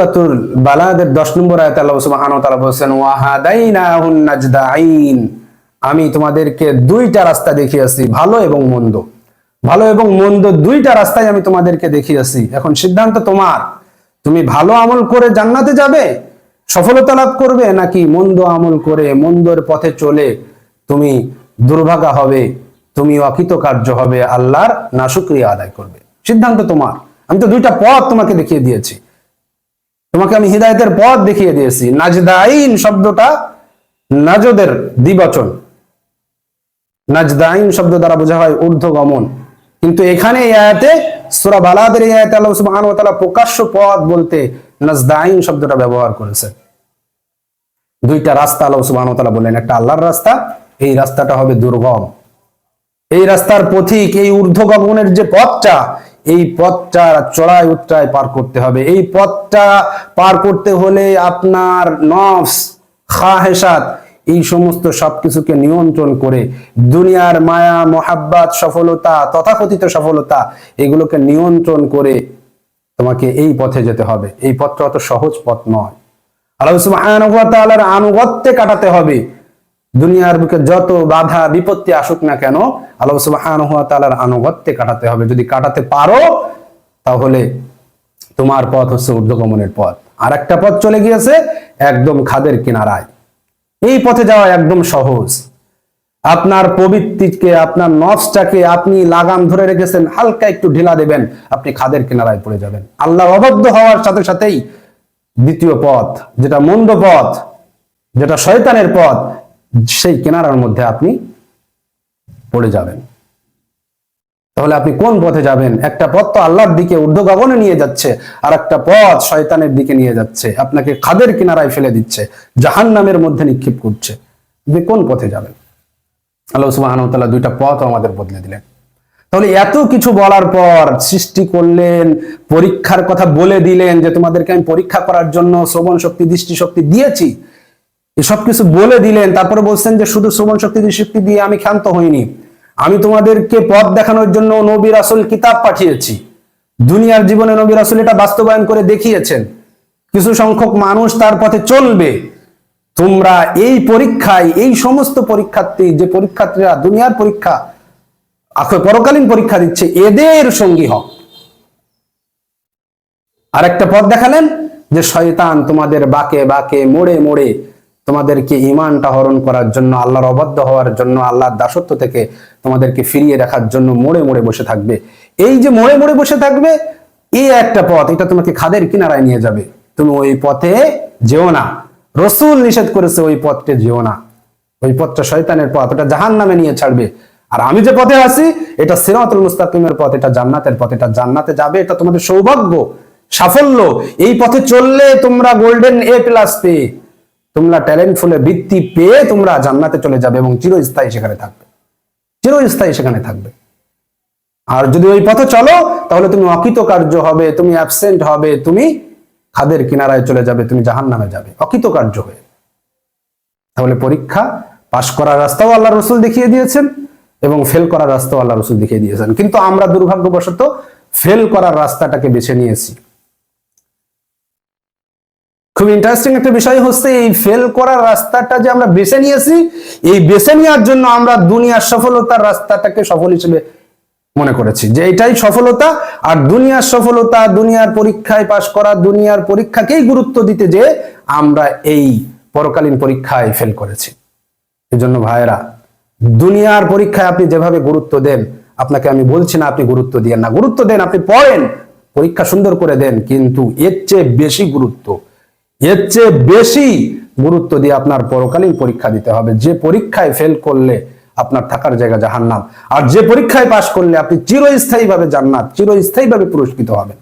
সূরাতুল বালাদের 10 নম্বর আয়াতে আল্লাহ সুবহানাহু ওয়া তাআলা বলেছেন ওয়া হাদাইনাহুন নাজদাইন, আমি তোমাদেরকে দুইটা রাস্তা দেখিয়েছি, ভালো এবং মন্দ। ভালো এবং মন্দ দুইটা রাস্তায় আমি তোমাদেরকে দেখিয়েছি। এখন সিদ্ধান্ত তোমার, তুমি ভালো আমল করে জান্নাতে যাবে, সফলতা লাভ করবে, নাকি মন্দ আমল করে মন্দর পথে চলে তুমি দুর্ভাগা হবে, তুমি অকৃতকার্য হবে, আল্লাহর নাশুকরিয়া আদায় করবে। সিদ্ধান্ত তোমার। আমি তো দুইটা পথ তোমাকে দেখিয়ে দিয়েছি, তোমাকে আমি হিদায়াতের পথ দেখিয়ে দিয়েছি। নাজদাইন শব্দটা নাজদের দ্বিবচন, নাজদাইন শব্দ দ্বারা বোঝা হয় ঊর্ধ্বগমন, কিন্তু এখানে এই আয়াতে সূরা বালাদের এই আয়াতে আল্লাহ সুবহানাহু ওয়া তাআলা প্রকাশ্য পথ বলতে নাজদাইন শব্দটা ব্যবহার করেছেন। দুইটা রাস্তা আল্লাহ সুবহানাহু ওয়া তাআলা বললেন, একটা আল্লাহর রাস্তা, এই রাস্তাটা হবে দুর্গম। এই রাস্তার পথিক, এই ঊর্ধ্বগমনের যে পথটা, এই পথটা চড়াই উতরাই পার করতে হবে। এই পথটা পার করতে হলে আপনার নফস, খাহেসাত, এই সমস্ত সবকিছুকে নিয়ন্ত্রণ করে দুনিয়ার মায়া, মোহাব্বত, সফলতা, তথাকথিত সফলতা, এগুলোকে নিয়ন্ত্রণ করে তোমাকে এই পথে যেতে হবে। এই পথটা অত সহজ পথ নয়। আল্লাহ সুবহানাহু ওয়া তাআলার আনুগত্যে কাটাতে হবে। দুনিয়ার বুকে যত বাধা বিপত্তি আসুক না কেন, আল্লাহ সুবহানাহু ওয়া তাআলার আনুগত্যে কাটাতে হবে। যদি কাটাতে পারো তাহলে তোমার পথ হচ্ছে ঊর্ধ্বগমনের পথ। আর একটা পথ চলে গিয়েছে একদম খাদের কিনারায়। এই পথে যাওয়া একদম সহজ। আপনার প্রবৃত্তিকে, আপনার নফসটাকে আপনি লাগাম ধরে রেখেছেন, হালকা একটু ঢিলা দেবেন, আপনি খাদের কিনারায় পড়ে যাবেন। আল্লাহ অবাধ্য হওয়ার সাথে সাথেই দ্বিতীয় পথ, যেটা মন্দ পথ, যেটা শয়তানের পথ, সেই কিনারার মধ্যে আপনি পড়ে যাবেন। তাহলে আপনি কোন পথে যাবেন? একটা পথ তো আল্লাহর দিকে ঊর্ধ্বগমনে নিয়ে যাচ্ছে, আর একটা পথ শয়তানের দিকে নিয়ে যাচ্ছে, আপনাকে খাদের কিনারায় ফেলে দিচ্ছে, জাহান্নামের মধ্যে নিক্ষেপ করছে। আপনি কোন পথে যাবেন? আল্লাহ সুবহানাহু ওয়া তাআলা দুইটা পথ আমাদের বদলে দিলেন। তাহলে এত কিছু বলার পর, সৃষ্টি করলেন, পরীক্ষার কথা বলে দিলেন যে তোমাদেরকে আমি পরীক্ষা করার জন্য শ্রবণ শক্তি, দৃষ্টি শক্তি দিয়েছি, এসব কিছু বলে দিলেন। তারপরে বলছেন যে শুধু শ্রবণ শক্তি, দৃষ্টি শক্তি দিয়ে আমি ক্ষান্ত হইনি, আমি তোমাদেরকে পথ দেখানোর জন্য নবী রাসূল কিতাব পাঠিয়েছি। দুনিয়ার জীবনে নবী রাসূল এটা বাস্তবায়ন করে দেখিয়েছেন। কিছু সংখ্যক মানুষ তার পথে চলবে। তোমরা এই পরীক্ষায়, এই সমস্ত পরীক্ষার্থী, যে পরীক্ষার্থীরা দুনিয়ার পরীক্ষা, পরকালীন পরীক্ষা দিচ্ছে, এদের সঙ্গী হও। আর একটা পথ দেখালেন যে শয়তান তোমাদের বাঁকে বাঁকে, মোড়ে মোড়ে তোমাদেরকে ঈমানটা হরণ করার জন্য, আল্লাহর অবাধ্য হওয়ার জন্য, আল্লাহর দাসত্ব থেকে তোমাদেরকে ফিরিয়ে রাখার জন্য মোড়ে মোড়ে বসে থাকবে। এই যে মোড়ে মোড়ে বসে থাকবে, এই একটা পথ, এটা তোমাকে খাদের কিনারায় নিয়ে যাবে। তুমি ওই পথে যেও না। রাসূল নিষেধ করেছে ওই পথে যেও না। ওই পথটা শয়তানের পথ, এটা জাহান্নামে নিয়ে ছাড়বে। আর আমি যে পথে আছি, এটা সিরাতুল মুস্তাকিমের পথ, এটা জান্নাতের পথ, এটা জান্নাতে যাবে, এটা তোমাদের সৌভাগ্য, সাফল্য। এই পথে চললে তোমরা গোল্ডেন A+ পেয়ে, তোমরা ট্যালেন্ট ফুলে বৃত্তি পেয়ে তোমরা জান্নাতে চলে যাবে এবং চিরস্থায়ী সেখানে থাকবে, চিরস্থায়ী সেখানে থাকবে। আর যদি ওই পথে চলো তাহলে তুমি অকৃতকার্য হবে, তুমি অ্যাবসেন্ট হবে, তুমি খাদের কিনারায় চলে যাবে, তুমি জাহান্নামে যাবে অকৃতকার্য হয়ে। তাহলে পরীক্ষা পাশ করার রাস্তাও আল্লাহ রাসূল দেখিয়ে দিয়েছেন এবং ফেল করার রাস্তাও আল্লাহ রাসূল দেখিয়ে দিয়েছেন। কিন্তু আমরা দুর্ভাগ্যবশত ফেল করার রাস্তাটাকে বেছে নিয়েছি। খুব ইন্টারেস্টিং একটা বিষয় হচ্ছে, এই ফেল করার রাস্তাটা যে আমরা বেছে নিয়েছি, এই বেছে নেওয়ার জন্য আমরা দুনিয়ার সফলতার রাস্তাটাকে সফল হিসেবে মনে করেছি যে এটাই সফলতা। আর দুনিয়ার সফলতা, দুনিয়ার পরীক্ষায় পাশ করা, দুনিয়ার পরীক্ষাকেই গুরুত্ব দিতে যে আমরা এই পরকালীন পরীক্ষায় ফেল করেছি। এজন্য ভাইরা, দুনিয়ার পরীক্ষায় আপনি যেভাবে গুরুত্ব দেন, আপনাকে আমি বলছি না আপনি গুরুত্ব দিয়েন না, গুরুত্ব দেন, আপনি পড়েন, পরীক্ষা সুন্দর করে দেন, কিন্তু এর চেয়ে বেশি গুরুত্ব, এর চেয়ে বেশি গুরুত্ব দিয়ে আপনার পরকালীন পরীক্ষা দিতে হবে। যে পরীক্ষায় ফেল করলে আপনার থাকার জায়গা জাহান্নাম, আর যে পরীক্ষায় পাশ করলে আপনি চিরস্থায়ীভাবে জান্নাত, চিরস্থায়ীভাবে পুরস্কৃত হবেন।